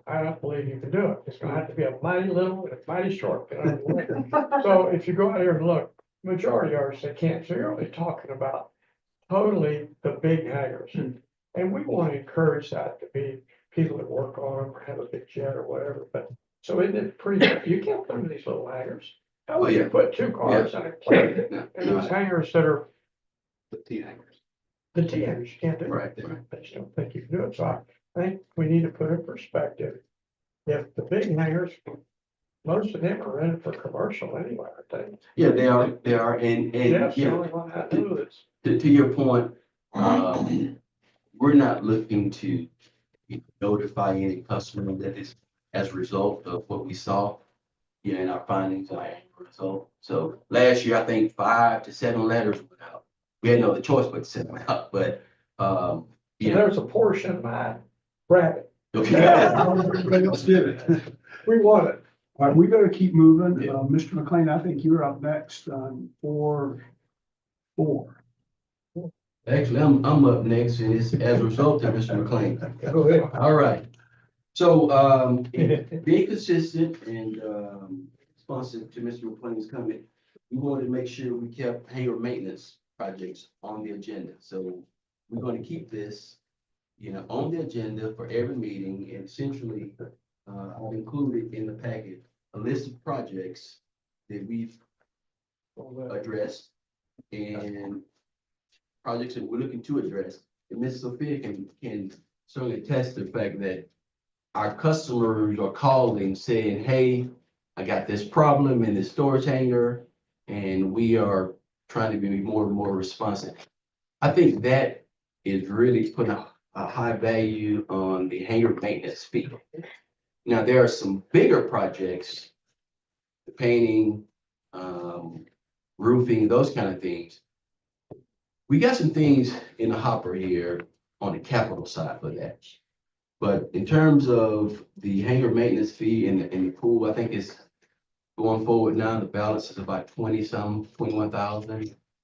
I don't believe you can do it. It's gonna have to be a mighty little and a mighty short. So if you go out here and look, majority of ours, they can't. So you're only talking about totally the big hangars. And we want to encourage that to be people that work on them or have a big jet or whatever. But so isn't it pretty, you can't put them in these little hangars. How would you put 2 cars in a plane in those hangars that are The T hangers. the T hangars? You can't do it. Right. I just don't think you can do it. So I think we need to put in perspective. If the big hangars, most of them are rented for commercial anyway, I think. Yeah, they are, and, Yes, the only one I know that's. to your point, we're not looking to notify any customer that is as a result of what we saw, in our findings and our annual result. So last year, I think 5 to 7 letters went out. We had no other choice but to send them out, but, There's a portion of mine, grab it. Everybody else did it. We want it. All right, we better keep moving. Yeah. Mr. McLean, I think you're up next on 4. Actually, I'm up next, and it's as a result of Mr. McLean. Go ahead. All right. So, being consistent and, responsive to Mr. McLean's comment, we wanted to make sure we kept hangar maintenance projects on the agenda. So we're going to keep this, on the agenda for every meeting, and essentially, I've included in the packet a list of projects that we've addressed and projects that we're looking to address. And Ms. Sophia can certainly attest to the fact that our customers are calling saying, hey, I got this problem in the storage hangar, and we are trying to be more and more responsive. I think that is really putting a high value on the hangar maintenance fee. Now, there are some bigger projects, the painting, roofing, those kind of things. We got some things in the hopper here on the capital side for that. But in terms of the hangar maintenance fee and the pool, I think it's going forward now, the balance is about 21,000. I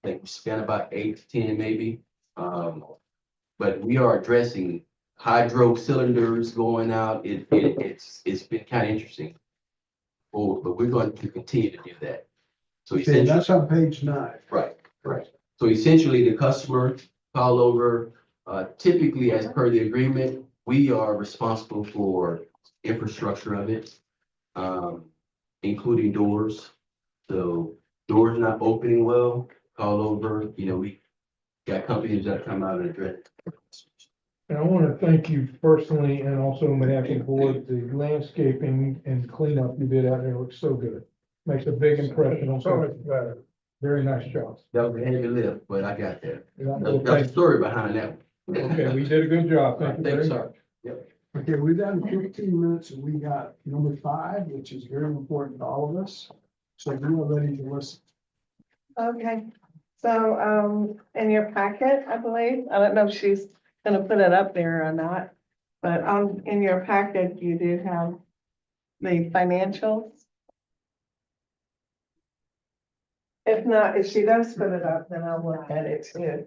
think we spent about 8 to 10 maybe. But we are addressing hydro cylinders going out. It's been kind of interesting. Oh, but we're going to continue to do that. So Okay, essentially, that's on page 9. right. So essentially, the customer call over, typically as per the agreement, we are responsible for infrastructure of it, including doors. So doors not opening well, call over, we got companies that come out and address. And I want to thank you personally and also on behalf of the board, the landscaping and cleanup you did out there looks so good. Makes a big impression on so much better. Very nice job. That was a heavy lift, but I got there. There's a Okay, story behind that one. we did a good job. Thank you very Thanks, much. Okay, we've done 15 minutes and we got number 5, which is very important to all of us. So we are ready to listen. Okay, so, in your packet, I believe, I don't know if she's gonna put it up there or not, but, in your packet, you do have the financials. If not, if she does put it up, then I'll look at it too.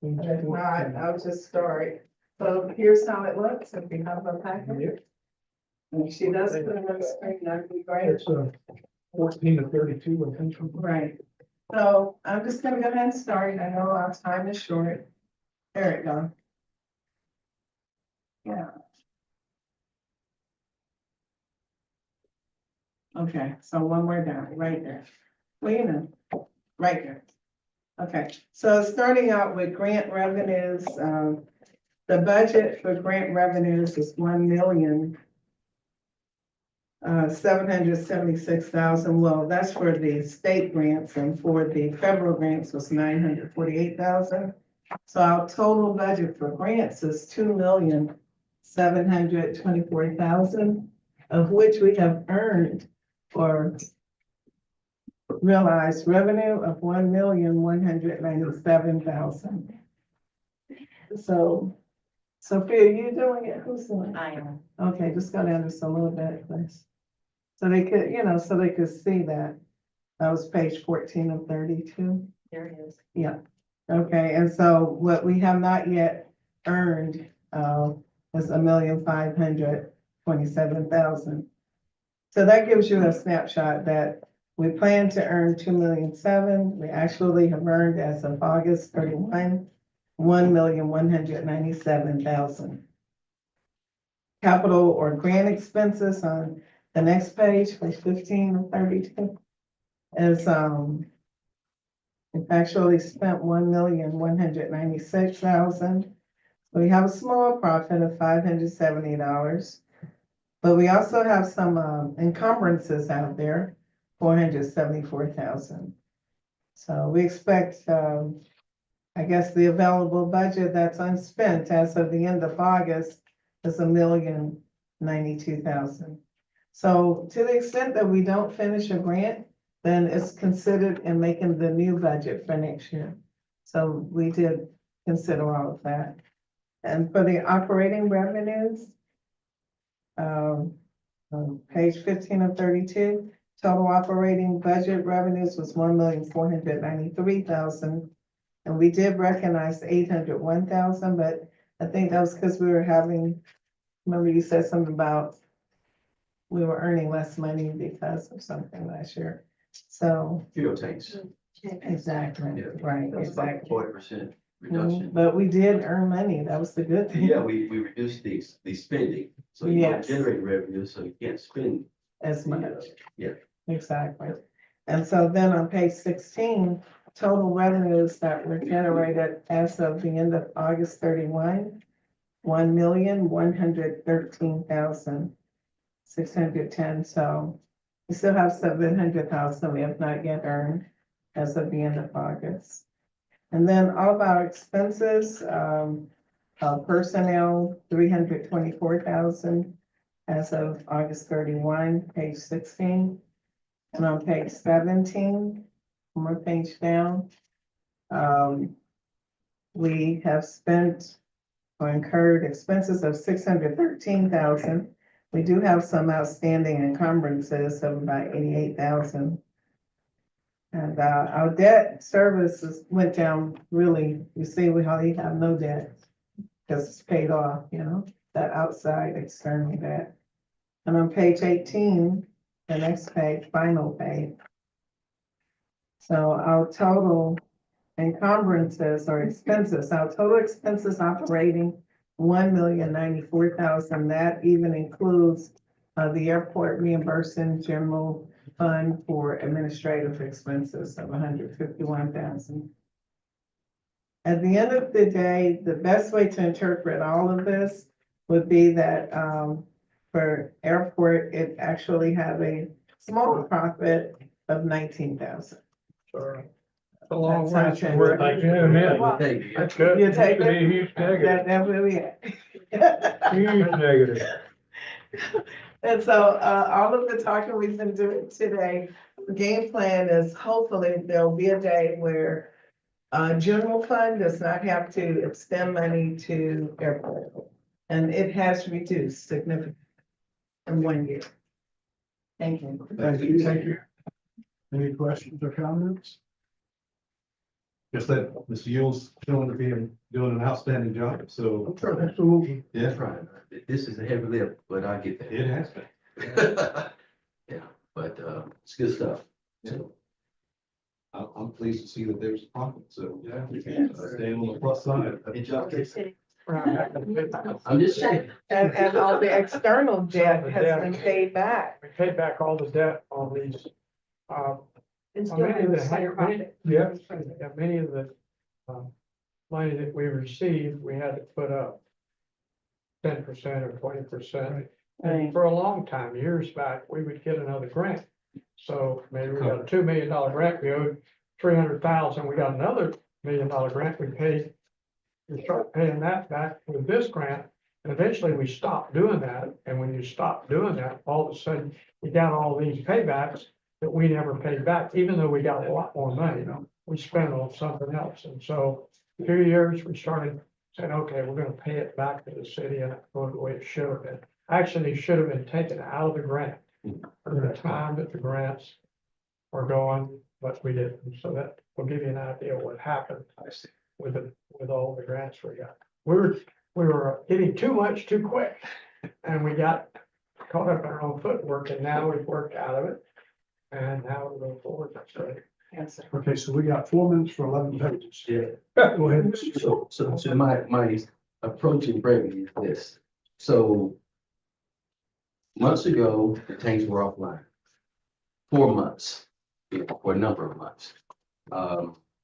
If not, I'll just start. So here's how it looks, if you have a packet. And she does put it on the screen, that'd be great. It's 14 to 32, I think. Right, so I'm just gonna go ahead and start, I know our time is short. There it goes. Yeah. Okay, so one more down, right there. Well, right there. Okay, so starting out with grant revenues, the budget for grant revenues is 1,776,000. Well, that's for the state grants, and for the federal grants was 948,000. So our total budget for grants is 2,724,000, of which we have earned or realized revenue of 1,197,000. So, Sophia, you doing it? Who's doing it? I am. Okay, just go down just a little bit, please. So they could, so they could see that. That was page 14 of 32. There it is. Yeah, okay, and so what we have not yet earned, is 1,527,000. So that gives you a snapshot that we plan to earn 2,000,007. We actually have earned as of August 31, 1,197,000. Capital or grant expenses on the next page, page 15 of 32, is we've actually spent 1,196,000. We have a small profit of $570. But we also have some encumbrances out there, 474,000. So we expect, I guess, the available budget that's unspent as of the end of August is 1,092,000. So to the extent that we don't finish a grant, then it's considered in making the new budget for next year. So we did consider all of that. And for the operating revenues, page 15 of 32, total operating budget revenues was 1,493,000. And we did recognize 801,000, but I think that was because we were remember you said something about we were earning less money because of something last year. So. Fuel tanks. Exactly, Yeah. right, That's about exactly. 40% reduction. But we did earn money, that was the good thing. Yeah, we reduced the spending, so you don't Yes. generate revenue, so you can't spend. As much. Yeah. Exactly. And so then on page 16, total revenues that were generated as of the end of August 31, 1,113,610. So we still have 700,000 we have not yet earned as of the end of August. And then all of our expenses, personnel, 324,000 as of August 31, page 16. And on page 17, one more page down, we have spent or incurred expenses of 613,000. We do have some outstanding encumbrances of about 88,000. And our debt services went down really, you see, we hardly have no debt because it's paid off, you know, that outside external debt. And on page 18, the next page, final page. So our total encumbrances or expenses, our total expenses operating 1,094,000. That even includes the airport reimbursing general fund for administrative expenses of 151,000. At the end of the day, the best way to interpret all of this would be that for airport, it actually have a small profit of 19,000. Sorry. It's a long way That's from how where it they is. came in. We'll take it. That's good. You take Used to be a it? huge negative. That will be it. Huge negative. And so, all of the talking we've been doing today, the game plan is hopefully there'll be a day where general fund does not have to extend money to airport. And it has reduced significantly in 1 year. Thank you. Thank you. Thank you. Any questions or comments? Just that Mr. Yule's showing to be doing an outstanding job, so, Absolutely. yeah, Trying. This is a heavy lift, but I get that. it has been. Yeah, but, it's good stuff. So, I'm pleased to see that there's profit, so, yeah, staying on the plus side. I'm just saying. And all the external debt has been paid back. We paid back all the debt on these, And well, still many of have a the, slight profit. yeah, many of the, money that we received, we had to put up 10% or 20%. And for a long time, years back, we would get another grant. So maybe we got a $2 million grant, we owed 300,000, we got another $1 million grant, we start paying that back with this grant. And eventually we stopped doing that. And when you stop doing that, all of a sudden you got all these paybacks that we never paid back, even though we got a lot more money. We spent on something else. And so 2 years, we started saying, okay, we're gonna pay it back to the city and go the way it should have been. Actually, it should have been taken out of the grant at the time that the grants were going, but we didn't. So that will give you an idea of what happened with all the grants we got. We were getting too much too quick, and we got caught up in our own footwork, and now we've worked out of it. And now we'll go forward. That's right. Yes, sir. Okay, so we got 4 minutes for 11 pages. Yeah. Go ahead. Mr. Yulee. So my approach in brevity is this. So months ago, the tanks were offline. 4 months, for a number of months.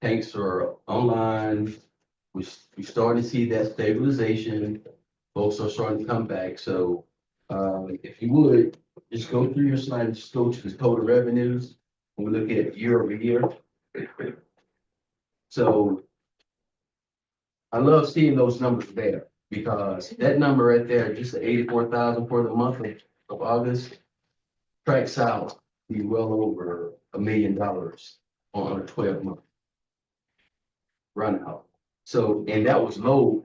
Tanks are online. We starting to see that stabilization. Folks are starting to come back. So if you would, just go through your slide and just go to the total revenues. And we look at year over year. So I love seeing those numbers there because that number right there, just the 84,000 for the month of August, tracks out be well over $1 million on a 12-month run out. So, and that was low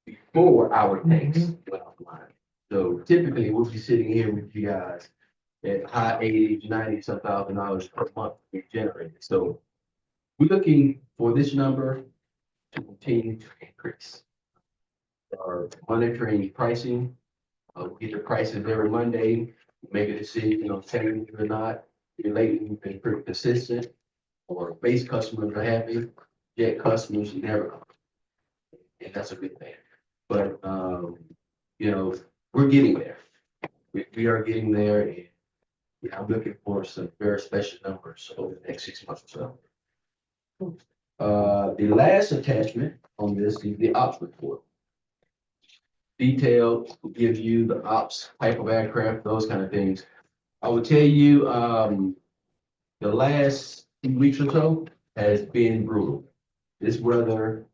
before our tanks went offline. So typically we'll be sitting here with you guys at high 80s, 90 some $1,000 per month we generated. So we're looking for this number to continue to increase. Our monitoring pricing, we get the prices every Monday, make a decision on changing or not. Lately, we've been pretty consistent. Or base customers are happy, jet customers never come. And that's a good thing. But you know, we're getting there. We are getting there, and yeah, I'm looking for some very special numbers over the next 6 months or so. The last attachment on this is the ops report. detailed, will give you the ops type of aircraft, those kind of things. I will tell you, the last 2 weeks or so has been brutal. This weather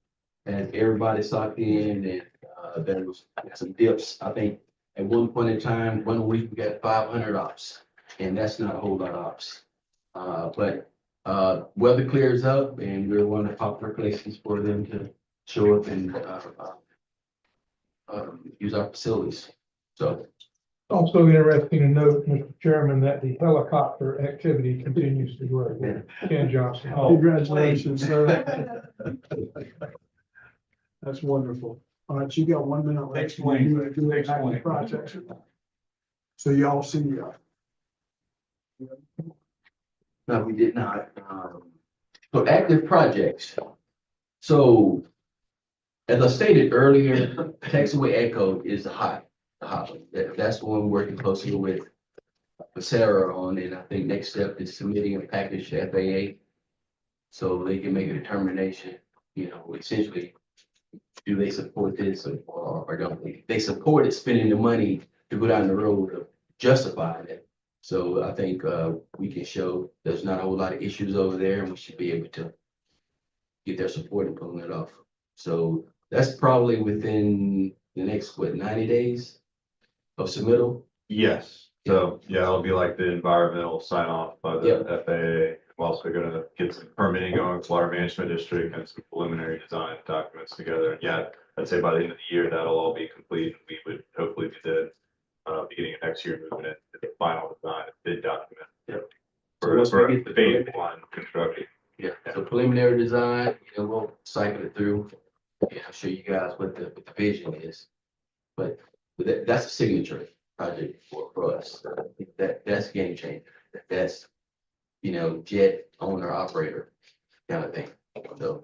has everybody sucked in and, there was some dips. I think at one point in time, 1 week, we got 500 ops, and that's not a whole lot of ops. But weather clears up and we're one of the popular places for them to show up and, use our facilities. So, Also interesting to note, Mr. Chairman, that the helicopter activity continues to grow. Ken Johnson. Congratulations, sir. That's wonderful. All right, you got 1 minute left. Explain. You wanna do it back to the projects. So y'all see, no, we did not. So active projects. So as I stated earlier, taxiway Echo is the hot one. That's the one we're working closely with Sarah on, and I think next step is submitting a package to FAA. So they can make a determination, essentially, do they support this or don't they? They supported spending the money to go down the road of justifying it. So I think we can show there's not a whole lot of issues over there, and we should be able to get their support in pulling it off. So that's probably within the next, 90 days of submittal? Yes, so, yeah, it'll be like the environmental sign off by the Yep. FAA. We're also gonna get some permitting going with Water Management District and some preliminary design documents together. And yeah, I'd say by the end of the year, that'll all be complete. We would hopefully be the beginning of next year, moving it to the final design and bid document. Yep. For once we get the phase one construction. Yeah, so preliminary design, we'll cycle it through. And I'll show you guys what the vision is. But that's a signature project for us. That's game changer. That's, jet owner operator kind of thing. So,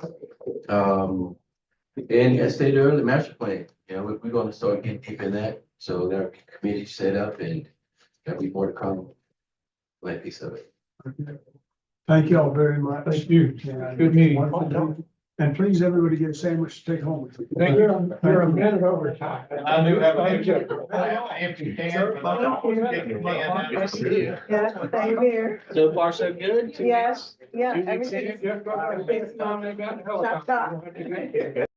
and as stated earlier, the master plan, we're gonna start getting deep in that. So there are committees set up and there'll be more to come. That piece of it. thank you all very much. Thank you. Good meeting. And please, everybody get a sandwich to take home with you. Thank you. You're a minute over time. And I do have Thank you. an empty can, but I always get the can out. Yeah, same here. So far, so good? Yes, yeah, You can see everything's. it, just go ahead and fix it on, they got the helicopter. Chop, chop.